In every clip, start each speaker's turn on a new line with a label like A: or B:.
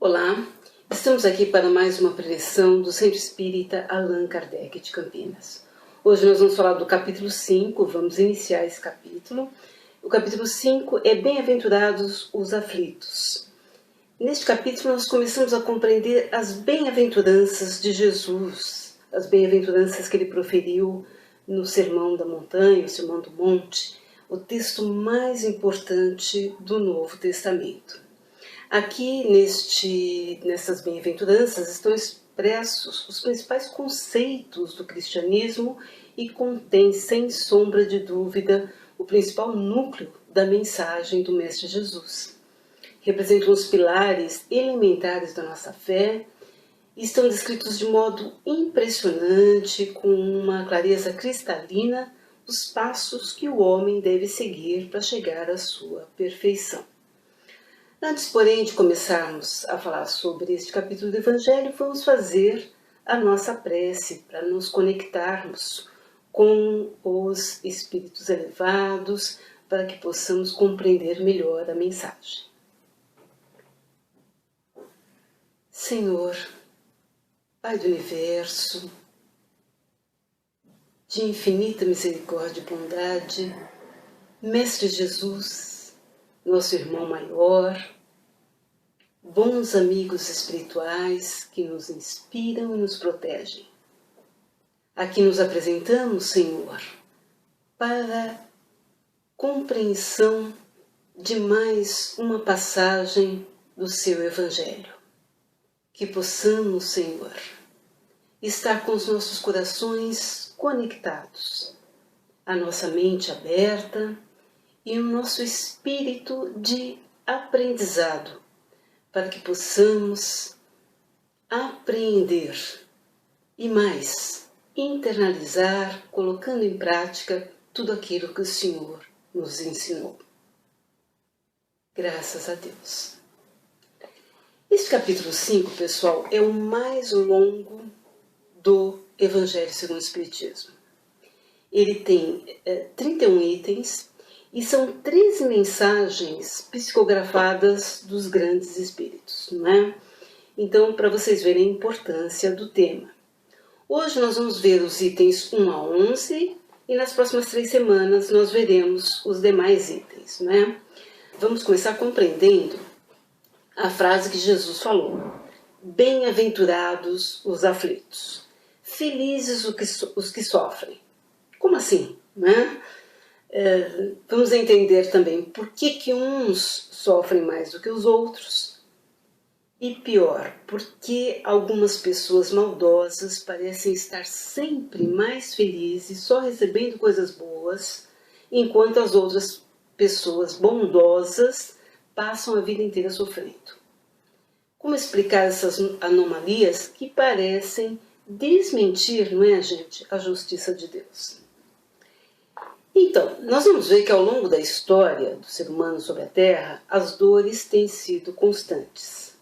A: Olá, estamos aqui para mais uma preleção do Centro Espírita Allan Kardec de Campinas. Hoje nós vamos falar do capítulo 5, vamos iniciar esse capítulo. O capítulo 5 é Bem-aventurados os aflitos. Neste capítulo nós começamos a compreender as bem-aventuranças de Jesus, as bem-aventuranças que ele proferiu no Sermão da Montanha, o Sermão do Monte, o texto mais importante do Novo Testamento. Aqui nessas bem-aventuranças estão expressos os principais conceitos do cristianismo e contém, sem sombra de dúvida, o principal núcleo da mensagem do Mestre Jesus. Representam os pilares elementares da nossa fé e estão descritos de modo impressionante, com uma clareza cristalina, os passos que o homem deve seguir para chegar à sua perfeição. Antes, porém, de começarmos a falar sobre este capítulo do Evangelho, vamos fazer a nossa prece para nos conectarmos com os espíritos elevados, para que possamos compreender melhor a mensagem. Senhor, Pai do Universo, de infinita misericórdia e bondade, Mestre Jesus, nosso irmão maior, bons amigos espirituais que nos inspiram e nos protegem. Aqui nos apresentamos, Senhor, para compreensão de mais uma passagem do seu Evangelho. Que possamos, Senhor, estar com os nossos corações conectados, a nossa mente aberta e o nosso espírito de aprendizado, para que possamos apreender e mais, internalizar, colocando em prática tudo aquilo que o Senhor nos ensinou. Graças a Deus. Este capítulo 5, pessoal, é o mais longo do Evangelho segundo o Espiritismo. Ele tem 31 itens e são 13 mensagens psicografadas dos grandes espíritos, não é? Então, para vocês verem a importância do tema. Hoje nós vamos ver os itens 1 a 11 e nas próximas 3 semanas nós veremos os demais itens, não é? Vamos começar compreendendo a frase que Jesus falou: bem-aventurados os aflitos, felizes os que sofrem. Como assim, né? Vamos entender também por que uns sofrem mais do que os outros e pior, porque algumas pessoas maldosas parecem estar sempre mais felizes, só recebendo coisas boas, enquanto as outras pessoas bondosas passam a vida inteira sofrendo. Como explicar essas anomalias que parecem desmentir, não é, gente, a justiça de Deus? Então, nós vamos ver que ao longo da história do ser humano sobre a Terra, as dores têm sido constantes.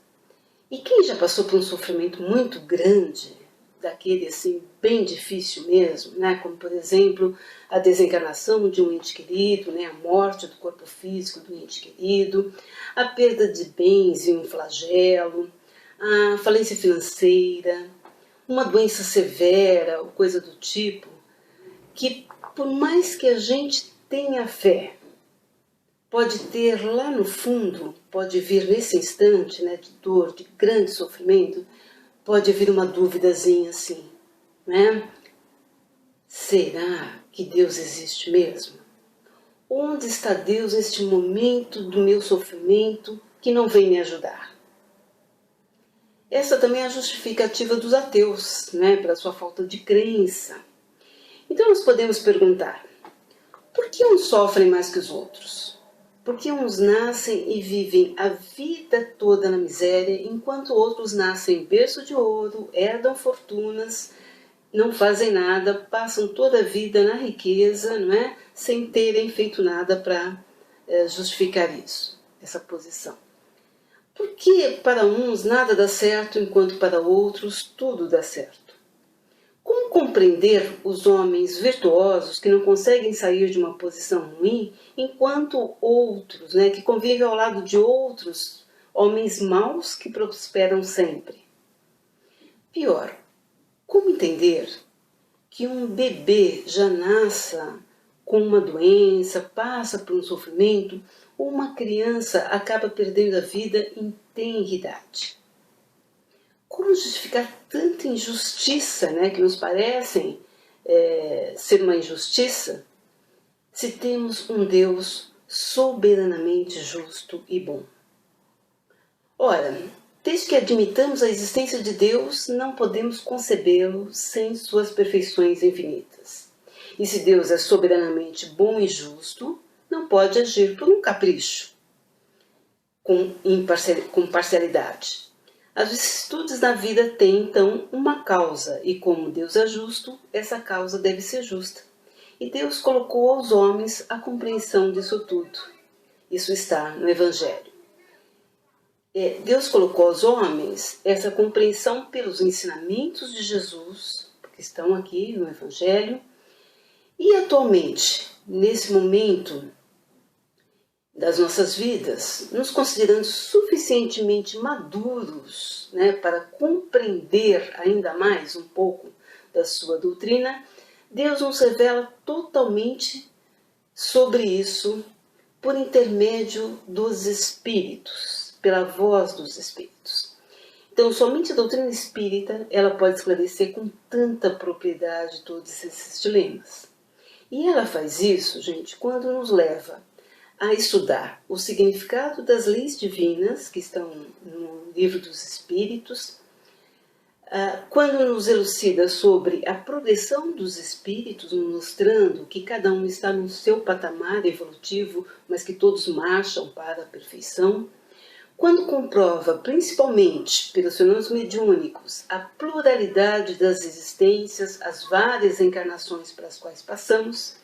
A: E quem já passou por um sofrimento muito grande, daquele assim bem difícil mesmo, né? Como por exemplo a desencarnação de um ente querido, né? A morte do corpo físico do ente querido, a perda de bens em um flagelo, a falência financeira, uma doença severa ou coisa do tipo, que por mais que a gente tenha fé, pode ter lá no fundo, pode vir nesse instante, né, de dor, de grande sofrimento, pode vir uma duvidazinha assim, né? Será que Deus existe mesmo? Onde está Deus neste momento do meu sofrimento que não vem me ajudar? Essa também é a justificativa dos ateus, né, pela sua falta de crença. Então nós podemos perguntar, por que uns sofrem mais que os outros? Por que uns nascem e vivem a vida toda na miséria, enquanto outros nascem em berço de ouro, herdam fortunas, não fazem nada, passam toda a vida na riqueza, não é? Sem terem feito nada para justificar isso, essa posição? Por que para uns nada dá certo, enquanto para outros tudo dá certo? Como compreender os homens virtuosos que não conseguem sair de uma posição ruim, enquanto outros, né, que convivem ao lado de outros homens maus que prosperam sempre. Pior, como entender que um bebê já nasça com uma doença, passa por um sofrimento, ou uma criança acaba perdendo a vida em tenra idade? Como justificar tanta injustiça, né, que nos parecem ser uma injustiça, se temos um Deus soberanamente justo e bom? Ora, desde que admitamos a existência de Deus, não podemos concebê-lo sem suas perfeições infinitas. E se Deus é soberanamente bom e justo, não pode agir por um capricho, com parcialidade. As vicissitudes da vida têm, então, uma causa, e como Deus é justo, essa causa deve ser justa. E Deus colocou aos homens a compreensão disso tudo. Isso está no Evangelho. Deus colocou aos homens essa compreensão pelos ensinamentos de Jesus, que estão aqui no Evangelho, e atualmente, nesse momento das nossas vidas, nos considerando suficientemente maduros, né, para compreender ainda mais um pouco da sua doutrina, Deus nos revela totalmente sobre isso por intermédio dos Espíritos, pela voz dos Espíritos. Então, somente a doutrina espírita ela pode esclarecer com tanta propriedade todos esses dilemas. E ela faz isso, gente, quando nos leva a estudar o significado das leis divinas, que estão no Livro dos Espíritos, quando nos elucida sobre a progressão dos espíritos, mostrando que cada um está no seu patamar evolutivo, mas que todos marcham para a perfeição, quando comprova, principalmente pelos fenômenos mediúnicos, a pluralidade das existências, as várias encarnações pelas quais passamos.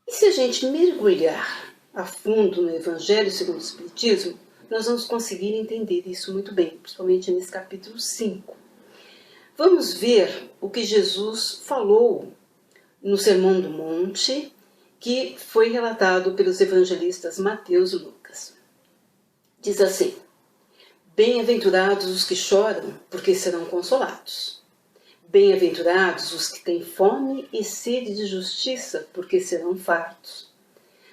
A: E se a gente mergulhar a fundo no Evangelho segundo o Espiritismo, nós vamos conseguir entender isso muito bem, principalmente nesse capítulo 5. Vamos ver o que Jesus falou no Sermão do Monte, que foi relatado pelos evangelistas Mateus e Lucas. Diz assim: bem-aventurados os que choram, porque serão consolados. Bem-aventurados os que têm fome e sede de justiça, porque serão fartos.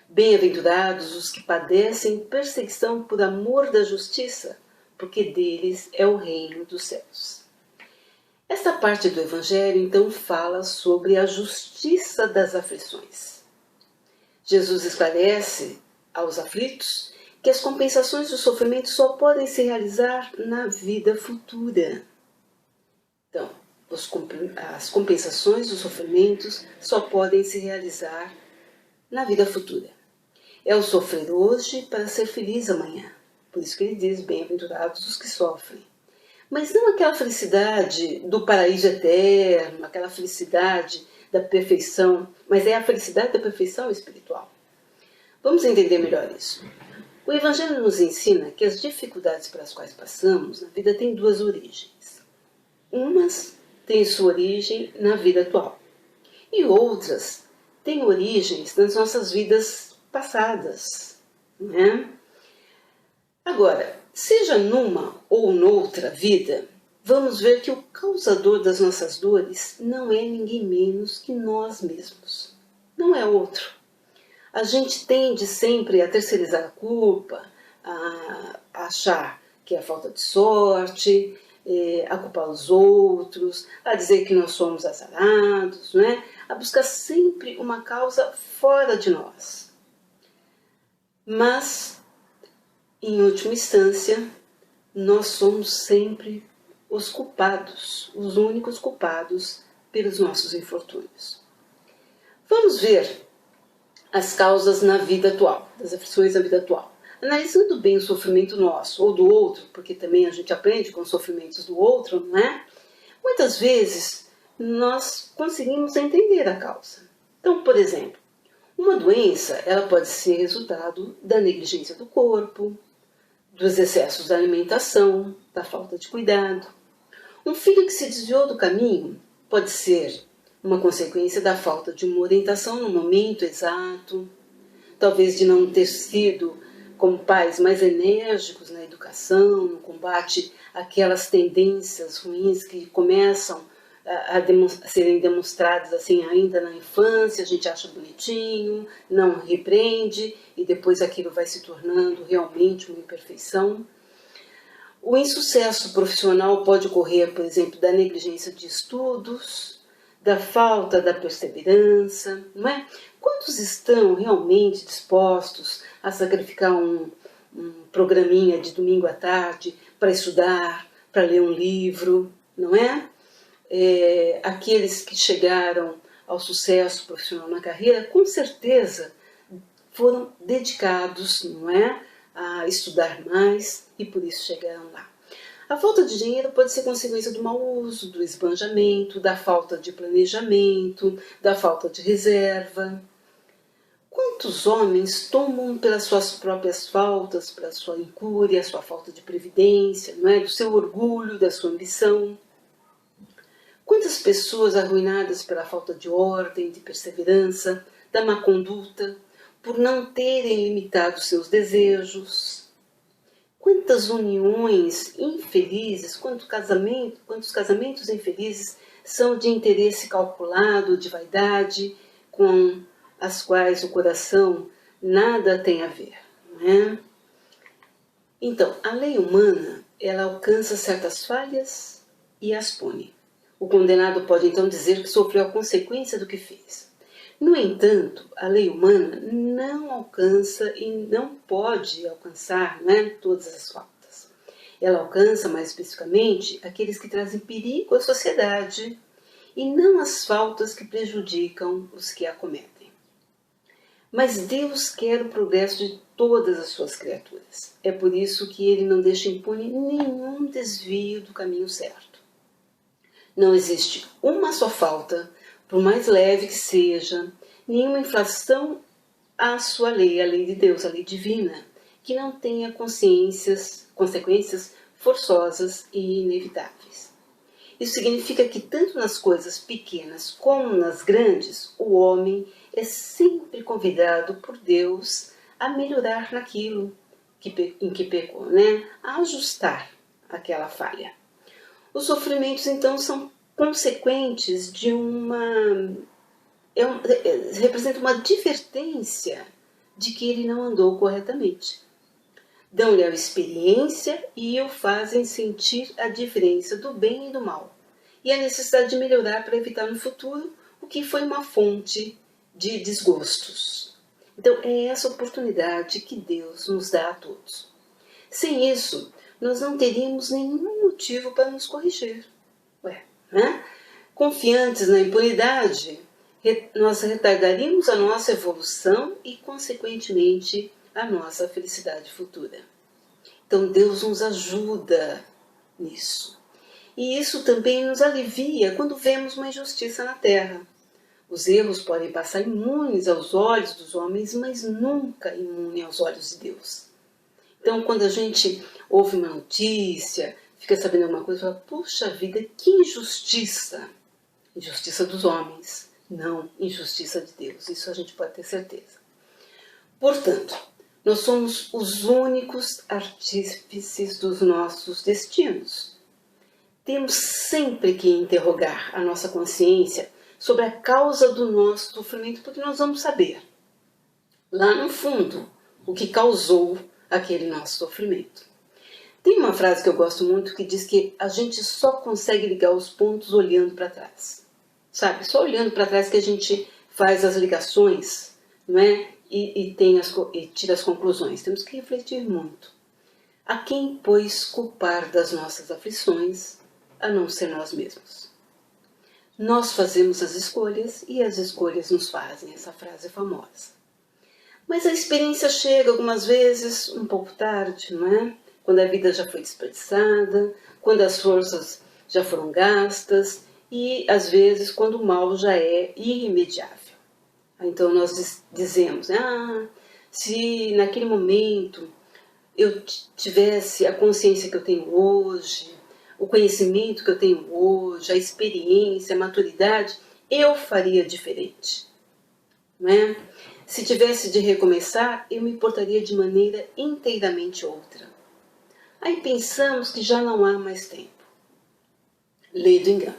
A: Bem-aventurados os que padecem perseguição por amor da justiça, porque deles é o reino dos céus. Esta parte do Evangelho, então, fala sobre a justiça das aflições. Jesus esclarece aos aflitos que as compensações do sofrimento só podem se realizar na vida futura. Então, as compensações dos sofrimentos só podem se realizar na vida futura. É o sofrer hoje para ser feliz amanhã. Por isso que ele diz, bem-aventurados os que sofrem. Mas não aquela felicidade do paraíso eterno, aquela felicidade da perfeição, mas é a felicidade da perfeição espiritual. Vamos entender melhor isso. O Evangelho nos ensina que as dificuldades pelas quais passamos na vida têm duas origens. Umas têm sua origem na vida atual e outras têm origens nas nossas vidas passadas, né? Agora, seja numa ou noutra vida, vamos ver que o causador das nossas dores não é ninguém menos que nós mesmos. Não é outro. A gente tende sempre a terceirizar a culpa, a achar que é a falta de sorte, a culpar os outros, a dizer que nós somos azarados, né? A buscar sempre uma causa fora de nós. Mas, em última instância, nós somos sempre os culpados, os únicos culpados pelos nossos infortúnios. Vamos ver as causas na vida atual, das aflições na vida atual. Analisando bem o sofrimento nosso ou do outro, porque também a gente aprende com os sofrimentos do outro, não é? Muitas vezes nós conseguimos entender a causa. Então, por exemplo, uma doença ela pode ser resultado da negligência do corpo, dos excessos da alimentação, da falta de cuidado. Um filho que se desviou do caminho pode ser uma consequência da falta de uma orientação no momento exato, talvez de não ter sido como pais mais enérgicos na educação, no combate àquelas tendências ruins que começam a serem demonstradas assim ainda na infância, a gente acha bonitinho, não repreende e depois aquilo vai se tornando realmente uma imperfeição. O insucesso profissional pode ocorrer, por exemplo, da negligência de estudos, da falta da perseverança, não é? Quantos estão realmente dispostos a sacrificar um programinha de domingo à tarde para estudar, para ler um livro, não é? Aqueles que chegaram ao sucesso profissional na carreira, com certeza foram dedicados, não é, a estudar mais e por isso chegaram lá. A falta de dinheiro pode ser consequência do mau uso, do esbanjamento, da falta de planejamento, da falta de reserva. Quantos homens tomam pelas suas próprias faltas, pela sua incúria, sua falta de previdência, não é? Do seu orgulho, da sua ambição? Quantas pessoas arruinadas pela falta de ordem, de perseverança, da má conduta, por não terem limitado seus desejos? Quantas uniões infelizes, quantos casamentos infelizes são de interesse calculado, de vaidade, com as quais o coração nada tem a ver, não é? Então, a lei humana, ela alcança certas falhas e as pune. O condenado pode então dizer que sofreu a consequência do que fez. No entanto, a lei humana não alcança e não pode alcançar, não é, todas as faltas. Ela alcança, mais especificamente, aqueles que trazem perigo à sociedade e não as faltas que prejudicam os que a cometem. Mas Deus quer o progresso de todas as suas criaturas. É por isso que Ele não deixa impune nenhum desvio do caminho certo. Não existe uma só falta, por mais leve que seja, nenhuma infração à sua lei, a lei de Deus, a lei divina, que não tenha consequências forçosas e inevitáveis. Isso significa que tanto nas coisas pequenas como nas grandes, o homem é sempre convidado por Deus a melhorar naquilo em que pecou, né? A ajustar aquela falha. Os sofrimentos, então, são consequentes de representa uma advertência de que ele não andou corretamente. Dão-lhe a experiência e o fazem sentir a diferença do bem e do mal, e a necessidade de melhorar para evitar no futuro o que foi uma fonte de desgostos. Então, é essa oportunidade que Deus nos dá a todos. Sem isso, nós não teríamos nenhum motivo para nos corrigir. Né? Confiantes na impunidade, nós retardaríamos a nossa evolução e, consequentemente, a nossa felicidade futura. Então, Deus nos ajuda nisso. E isso também nos alivia quando vemos uma injustiça na Terra. Os erros podem passar imunes aos olhos dos homens, mas nunca imunes aos olhos de Deus. Então, quando a gente ouve uma notícia, fica sabendo alguma coisa, fala, puxa vida, que injustiça! Injustiça dos homens, não injustiça de Deus. Isso a gente pode ter certeza. Portanto, nós somos os únicos artífices dos nossos destinos. Temos sempre que interrogar a nossa consciência sobre a causa do nosso sofrimento, porque nós vamos saber, lá no fundo, o que causou aquele nosso sofrimento. Tem uma frase que eu gosto muito que diz que a gente só consegue ligar os pontos olhando para trás. Sabe? Só olhando para trás que a gente faz as ligações, não é? E tira as conclusões. Temos que refletir muito. A quem, pois, culpar das nossas aflições, a não ser nós mesmos? Nós fazemos as escolhas e as escolhas nos fazem. Essa frase é famosa. Mas a experiência chega algumas vezes um pouco tarde, não é? Quando a vida já foi desperdiçada, quando as forças já foram gastas e, às vezes, quando o mal já é irremediável. Então nós dizemos, se naquele momento eu tivesse a consciência que eu tenho hoje, o conhecimento que eu tenho hoje, a experiência, a maturidade, eu faria diferente. Não é? Se tivesse de recomeçar, eu me portaria de maneira inteiramente outra. Aí pensamos que já não há mais tempo. Lei do engano.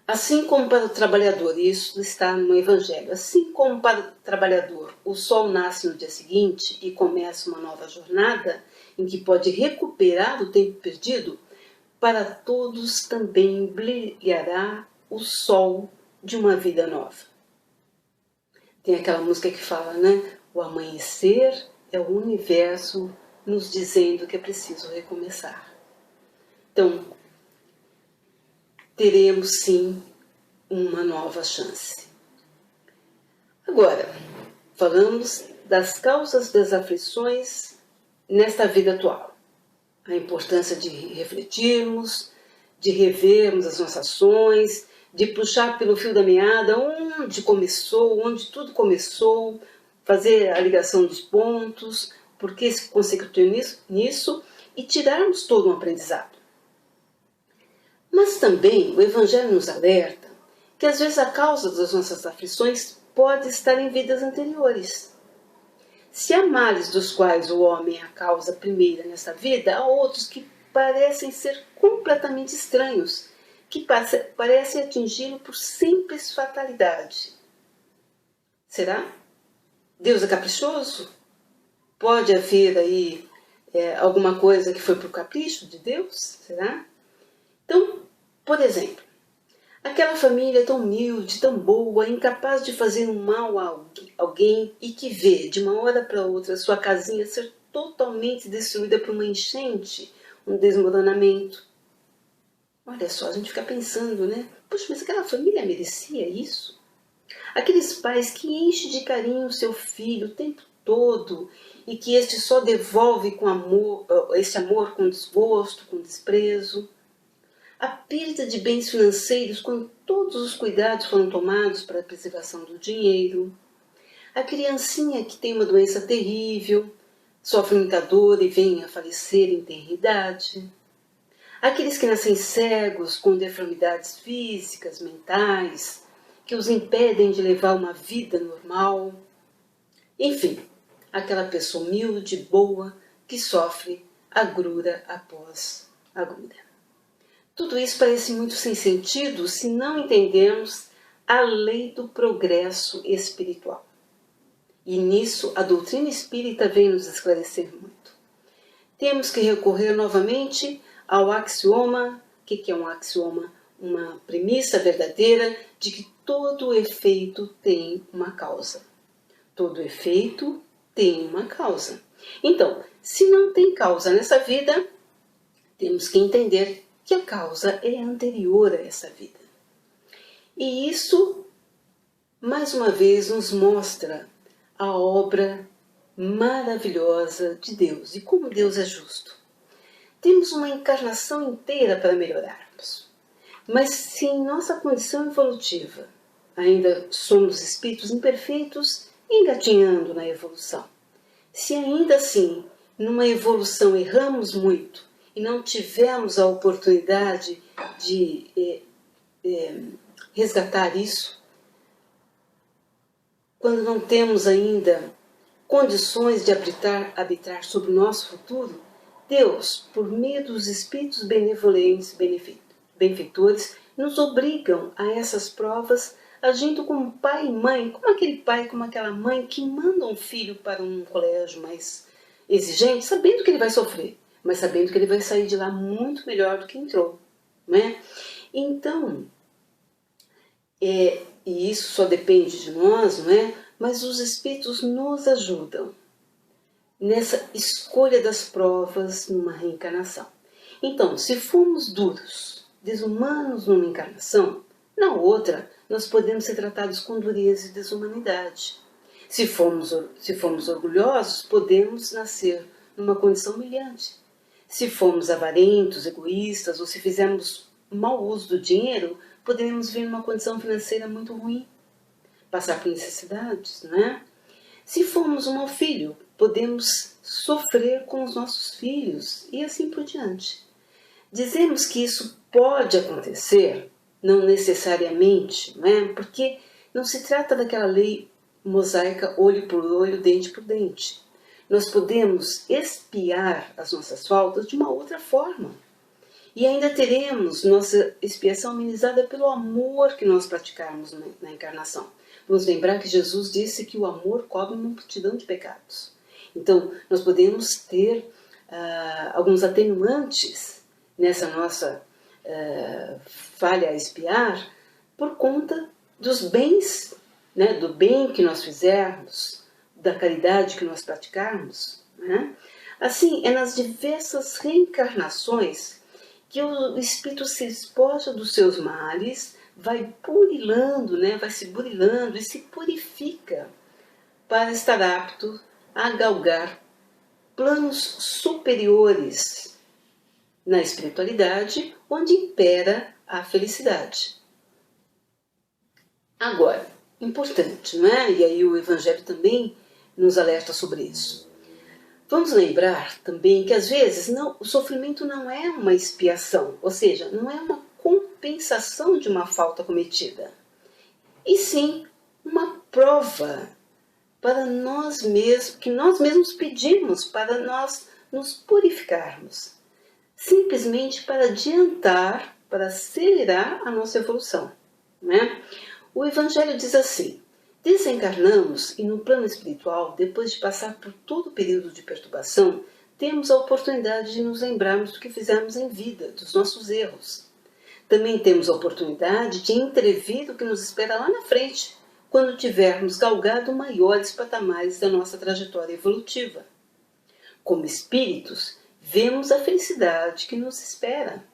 A: Assim como para o trabalhador, e isso está no Evangelho, assim como para o trabalhador o sol nasce no dia seguinte e começa uma nova jornada, em que pode recuperar o tempo perdido, para todos também brilhará o sol de uma vida nova. Tem aquela música que fala, né? O amanhecer é o universo nos dizendo que é preciso recomeçar. Então, teremos sim uma nova chance. Agora, falamos das causas das aflições nesta vida atual. A importância de refletirmos, de revermos as nossas ações, de puxar pelo fio da meada onde começou, onde tudo começou, fazer a ligação dos pontos, por que se consecutiu nisso e tirarmos todo um aprendizado. Mas também o Evangelho nos alerta que às vezes a causa das nossas aflições pode estar em vidas anteriores. Se há males dos quais o homem é a causa primeira nesta vida, há outros que parecem ser completamente estranhos, que parecem atingi-lo por simples fatalidade. Será? Deus é caprichoso? Pode haver aí alguma coisa que foi por capricho de Deus? Será? Então, por exemplo, aquela família tão humilde, tão boa, incapaz de fazer um mal a alguém e que vê, de uma hora para outra, sua casinha ser totalmente destruída por uma enchente, um desmoronamento. Olha só, a gente fica pensando, né? Poxa, mas aquela família merecia isso? Aqueles pais que enchem de carinho o seu filho o tempo todo e que este só devolve com amor, esse amor com desgosto, com desprezo. A perda de bens financeiros quando todos os cuidados foram tomados para a preservação do dinheiro. A criancinha que tem uma doença terrível, sofre muita dor e vem a falecer em tenra idade. Aqueles que nascem cegos, com deformidades físicas, mentais, que os impedem de levar uma vida normal. Enfim, aquela pessoa humilde, boa, que sofre agrura após agrura. Tudo isso parece muito sem sentido se não entendermos a lei do progresso espiritual. E nisso a doutrina espírita vem nos esclarecer muito. Temos que recorrer novamente ao axioma. O que é um axioma? Uma premissa verdadeira de que todo efeito tem uma causa. Todo efeito tem uma causa. Então, se não tem causa nessa vida, temos que entender que a causa é anterior a essa vida. E isso, mais uma vez, nos mostra a obra maravilhosa de Deus e como Deus é justo. Temos uma encarnação inteira para melhorarmos. Mas se em nossa condição evolutiva ainda somos espíritos imperfeitos engatinhando na evolução, se ainda assim numa evolução erramos muito e não tivemos a oportunidade de resgatar isso, quando não temos ainda condições de arbitrar sobre o nosso futuro, Deus, por meio dos espíritos benevolentes, benfeitores, nos obrigam a essas provas, agindo como pai e mãe, como aquele pai, como aquela mãe que manda um filho para um colégio mais exigente, sabendo que ele vai sofrer, mas sabendo que ele vai sair de lá muito melhor do que entrou, né? Então, e isso só depende de nós, não é? Mas os espíritos nos ajudam nessa escolha das provas numa reencarnação. Então, se formos duros, desumanos numa encarnação, na outra nós podemos ser tratados com dureza e desumanidade. Se formos orgulhosos, podemos nascer numa condição humilhante. Se formos avarentos, egoístas ou se fizermos mau uso do dinheiro, poderemos vir numa condição financeira muito ruim, passar por necessidades, não é? Se formos um mau filho, podemos sofrer com os nossos filhos e assim por diante. Dizemos que isso pode acontecer, não necessariamente, não é? Porque não se trata daquela lei mosaica olho por olho, dente por dente. Nós podemos expiar as nossas faltas de uma outra forma. E ainda teremos nossa expiação amenizada pelo amor que nós praticarmos na encarnação. Vamos lembrar que Jesus disse que o amor cobre uma multidão de pecados. Então, nós podemos ter alguns atenuantes nessa nossa falha a expiar por conta dos bens, né, do bem que nós fizermos, da caridade que nós praticarmos. Né? Assim, é nas diversas reencarnações que o espírito se despoja dos seus males, vai burilando, né, vai se burilando e se purifica para estar apto a galgar planos superiores na espiritualidade, onde impera a felicidade. Agora, importante, não é? E aí o Evangelho também nos alerta sobre isso. Vamos lembrar também que às vezes o sofrimento não é uma expiação, ou seja, não é uma compensação de uma falta cometida, e sim uma prova para nós mesmos, que nós mesmos pedimos para nós nos purificarmos, simplesmente para adiantar, para acelerar a nossa evolução. Né? O Evangelho diz assim: desencarnamos e no plano espiritual, depois de passar por todo o período de perturbação, temos a oportunidade de nos lembrarmos do que fizemos em vida, dos nossos erros. Também temos a oportunidade de entrever o que nos espera lá na frente, quando tivermos galgado maiores patamares da nossa trajetória evolutiva. Como espíritos, vemos a felicidade que nos espera.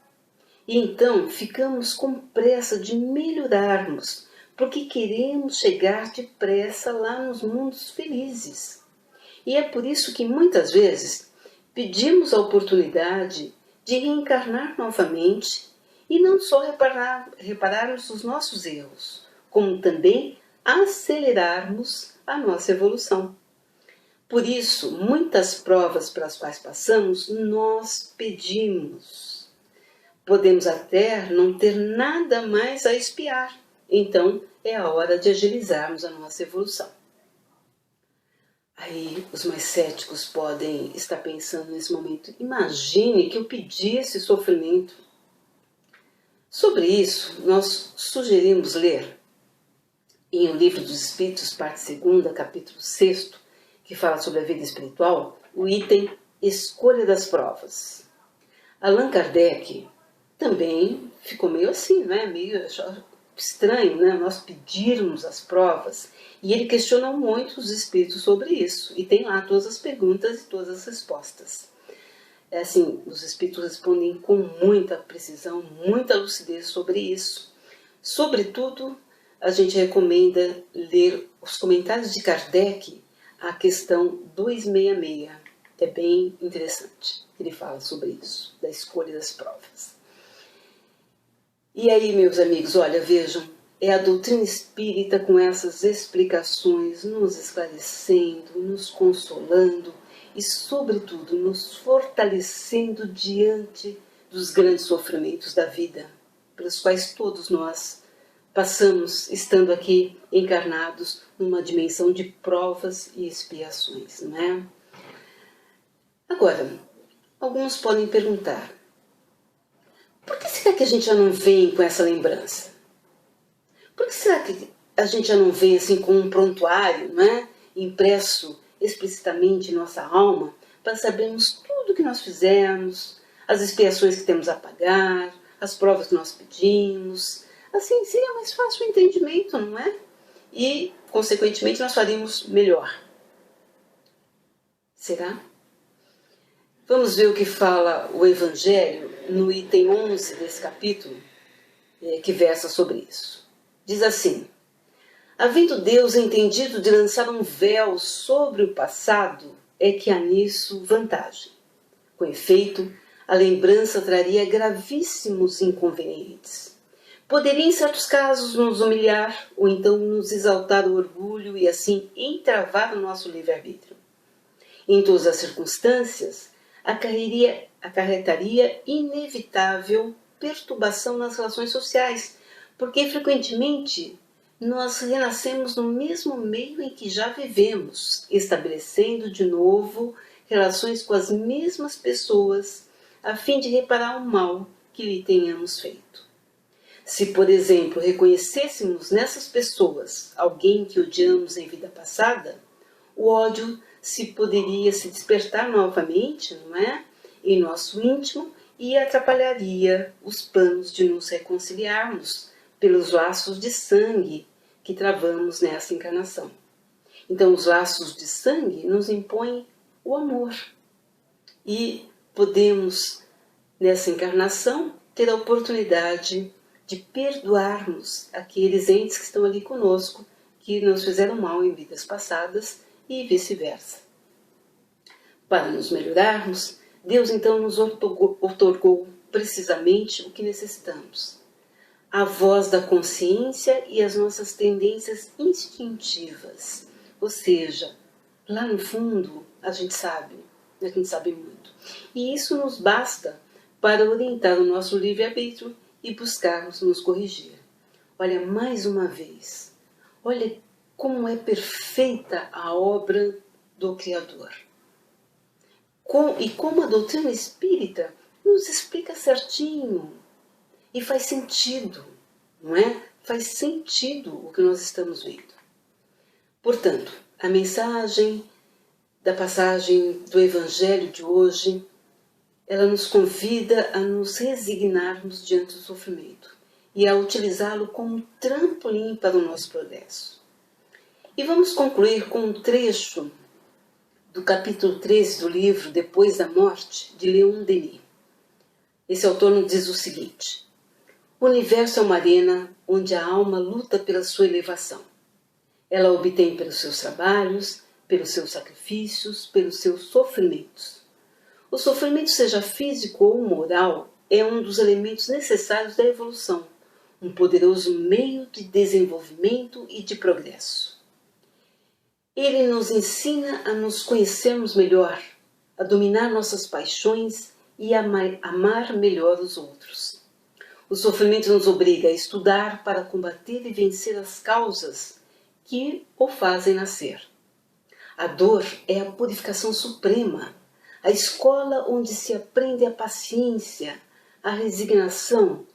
A: E então ficamos com pressa de melhorarmos, porque queremos chegar depressa lá nos mundos felizes. E é por isso que muitas vezes pedimos a oportunidade de reencarnar novamente e não só repararmos os nossos erros, como também acelerarmos a nossa evolução. Por isso, muitas provas pelas quais passamos, nós pedimos. Podemos até não ter nada mais a expiar. Então, é a hora de agilizarmos a nossa evolução. Aí, os mais céticos podem estar pensando nesse momento: imagine que eu pedi esse sofrimento. Sobre isso, nós sugerimos ler em O Livro dos Espíritos, parte 2, capítulo 6, que fala sobre a vida espiritual, o item Escolha das Provas. Allan Kardec também ficou meio assim, né? Meio estranho, né? Nós pedirmos as provas. E ele questiona muito os espíritos sobre isso. E tem lá todas as perguntas e todas as respostas. É assim, os espíritos respondem com muita precisão, muita lucidez sobre isso. Sobretudo, a gente recomenda ler os comentários de Kardec à questão 266. É bem interessante. Ele fala sobre isso, da escolha das provas. E aí, meus amigos, olha, vejam, é a doutrina espírita com essas explicações nos esclarecendo, nos consolando e, sobretudo, nos fortalecendo diante dos grandes sofrimentos da vida, pelos quais todos nós passamos estando aqui encarnados numa dimensão de provas e expiações, não é? Agora, alguns podem perguntar: por que será que a gente já não vem com essa lembrança? Por que será que a gente já não vem assim com um prontuário, né, impresso explicitamente em nossa alma, para sabermos tudo o que nós fizemos, as expiações que temos a pagar, as provas que nós pedimos? Assim seria mais fácil o entendimento, não é? E, consequentemente, nós faríamos melhor. Será? Vamos ver o que fala o Evangelho no item 11 desse capítulo, que versa sobre isso. Diz assim: havendo Deus entendido de lançar um véu sobre o passado, é que há nisso vantagem. Com efeito, a lembrança traria gravíssimos inconvenientes. Poderia, em certos casos, nos humilhar, ou então nos exaltar o orgulho e assim entravar o nosso livre-arbítrio. Em todas as circunstâncias, acarretaria inevitável perturbação nas relações sociais, porque frequentemente nós renascemos no mesmo meio em que já vivemos, estabelecendo de novo relações com as mesmas pessoas, a fim de reparar o mal que lhe tenhamos feito. Se, por exemplo, reconhecêssemos nessas pessoas alguém que odiamos em vida passada, o ódio poderia se despertar novamente, não é? Em nosso íntimo e atrapalharia os planos de nos reconciliarmos pelos laços de sangue que travamos nessa encarnação. Então, os laços de sangue nos impõem o amor. E podemos, nessa encarnação, ter a oportunidade de perdoarmos aqueles entes que estão ali conosco, que nos fizeram mal em vidas passadas e vice-versa. Para nos melhorarmos, Deus então nos outorgou precisamente o que necessitamos. A voz da consciência e as nossas tendências instintivas. Ou seja, lá no fundo a gente sabe muito. E isso nos basta para orientar o nosso livre-arbítrio e buscarmos nos corrigir. Olha, mais uma vez, olha como é perfeita a obra do Criador. E como a doutrina espírita nos explica certinho. E faz sentido, não é? Faz sentido o que nós estamos vendo. Portanto, a mensagem da passagem do Evangelho de hoje, ela nos convida a nos resignarmos diante do sofrimento e a utilizá-lo como um trampolim para o nosso progresso. E vamos concluir com um trecho do capítulo 13 do livro Depois da Morte, de Leon Denis. Esse autor nos diz o seguinte: o universo é uma arena onde a alma luta pela sua elevação. Ela obtém pelos seus trabalhos, pelos seus sacrifícios, pelos seus sofrimentos. O sofrimento, seja físico ou moral, é um dos elementos necessários da evolução, um poderoso meio de desenvolvimento e de progresso. Ele nos ensina a nos conhecermos melhor, a dominar nossas paixões e a amar melhor os outros. O sofrimento nos obriga a estudar para combater e vencer as causas que o fazem nascer. A dor é a purificação suprema, a escola onde se aprende a paciência, a resignação,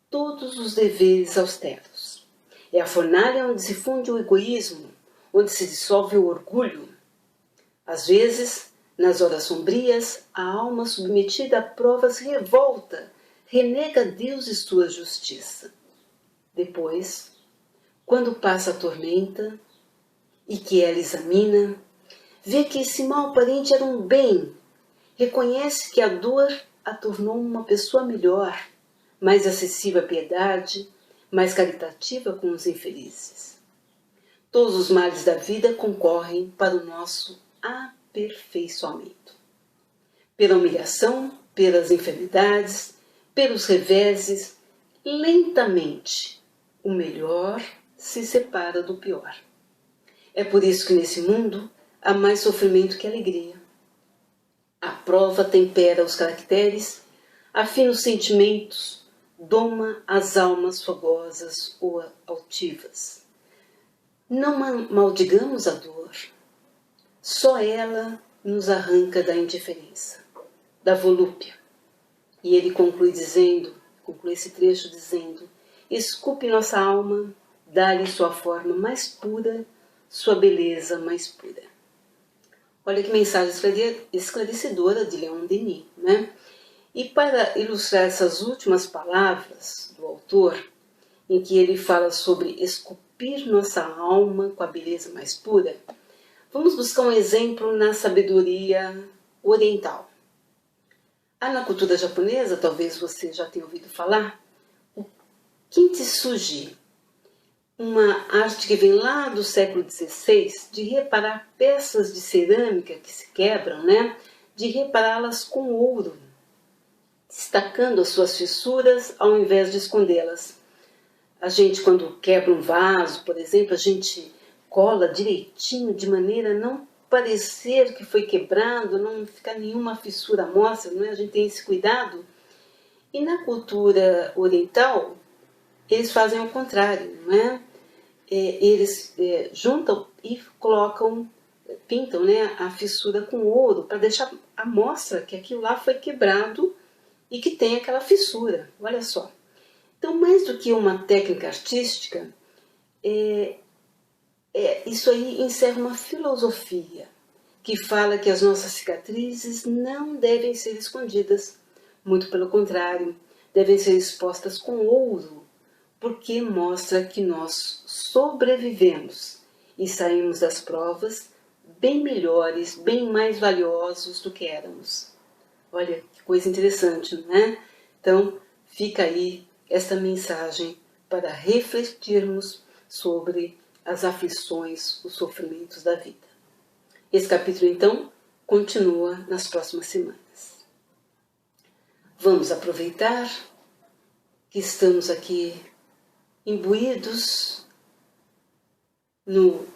A: todos os deveres austeros. É a fornalha onde se funde o egoísmo, onde se dissolve o orgulho. Às vezes, nas horas sombrias, a alma submetida a provas revolta, renega a Deus e sua justiça. Depois, quando passa a tormenta e que ela examina, vê que esse mal aparente era um bem, reconhece que a dor a tornou uma pessoa melhor, mais acessível à piedade, mais caritativa com os infelizes. Todos os males da vida concorrem para o nosso aperfeiçoamento. Pela humilhação, pelas enfermidades, pelos reveses, lentamente, o melhor se separa do pior. É por isso que nesse mundo há mais sofrimento que alegria. A prova tempera os caracteres, afina os sentimentos, doma as almas fogosas ou altivas. Não maldigamos a dor. Só ela nos arranca da indiferença, da volúpia. E ele conclui esse trecho dizendo: esculpe nossa alma, dá-lhe sua forma mais pura, sua beleza mais pura. Olha que mensagem esclarecedora de Leon Denis, né? E para ilustrar essas últimas palavras do autor, em que ele fala sobre esculpir nossa alma com a beleza mais pura, vamos buscar um exemplo na sabedoria oriental. Na cultura japonesa, talvez você já tenha ouvido falar, o kintsugi, uma arte que vem lá do século XVI, de reparar peças de cerâmica que se quebram, né? De repará-las com ouro, destacando as suas fissuras ao invés de escondê-las. A gente, quando quebra um vaso, por exemplo, a gente cola direitinho de maneira a não parecer que foi quebrado, não ficar nenhuma fissura à mostra, não é? A gente tem esse cuidado. E na cultura oriental, eles fazem o contrário, não é? eles juntam e colocam, pintam, né, a fissura com ouro para deixar a mostra que aquilo lá foi quebrado e que tem aquela fissura. Olha só. Então, mais do que uma técnica artística, isso aí encerra uma filosofia que fala que as nossas cicatrizes não devem ser escondidas. Muito pelo contrário, devem ser expostas com ouro, porque mostra que nós sobrevivemos e saímos das provas bem melhores, bem mais valiosos do que éramos. Olha que coisa interessante, não é? Então, fica aí esta mensagem para refletirmos sobre as aflições, os sofrimentos da vida. Esse capítulo, então, continua nas próximas semanas. Vamos aproveitar que estamos aqui imbuídos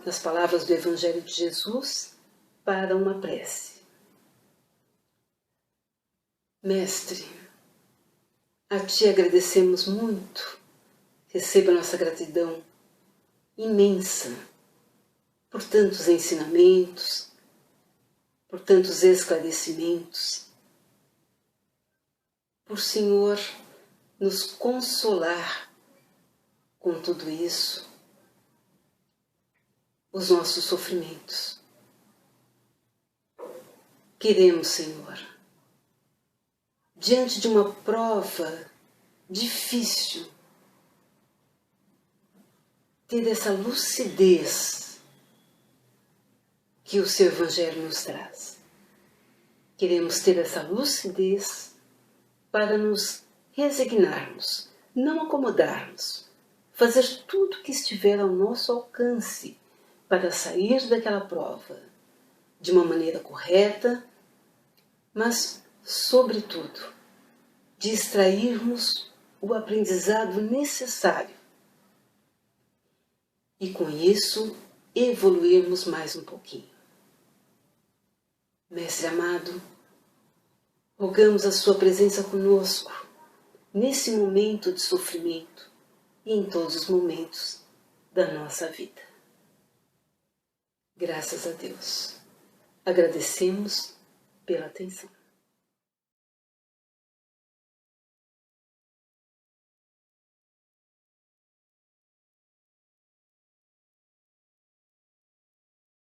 A: nas palavras do Evangelho de Jesus para uma prece. Mestre, a Ti agradecemos muito, receba nossa gratidão imensa por tantos ensinamentos, por tantos esclarecimentos, por Senhor nos consolar com tudo isso, os nossos sofrimentos. Queremos, Senhor, diante de uma prova difícil, ter essa lucidez que o Seu Evangelho nos traz. Queremos ter essa lucidez para nos resignarmos, não acomodarmos, fazer tudo que estiver ao nosso alcance para sair daquela prova de uma maneira correta, mas, sobretudo, de extrairmos o aprendizado necessário e, com isso, evoluirmos mais um pouquinho. Mestre amado, rogamos a Sua presença conosco nesse momento de sofrimento e em todos os momentos da nossa vida. Graças a Deus. Agradecemos pela atenção.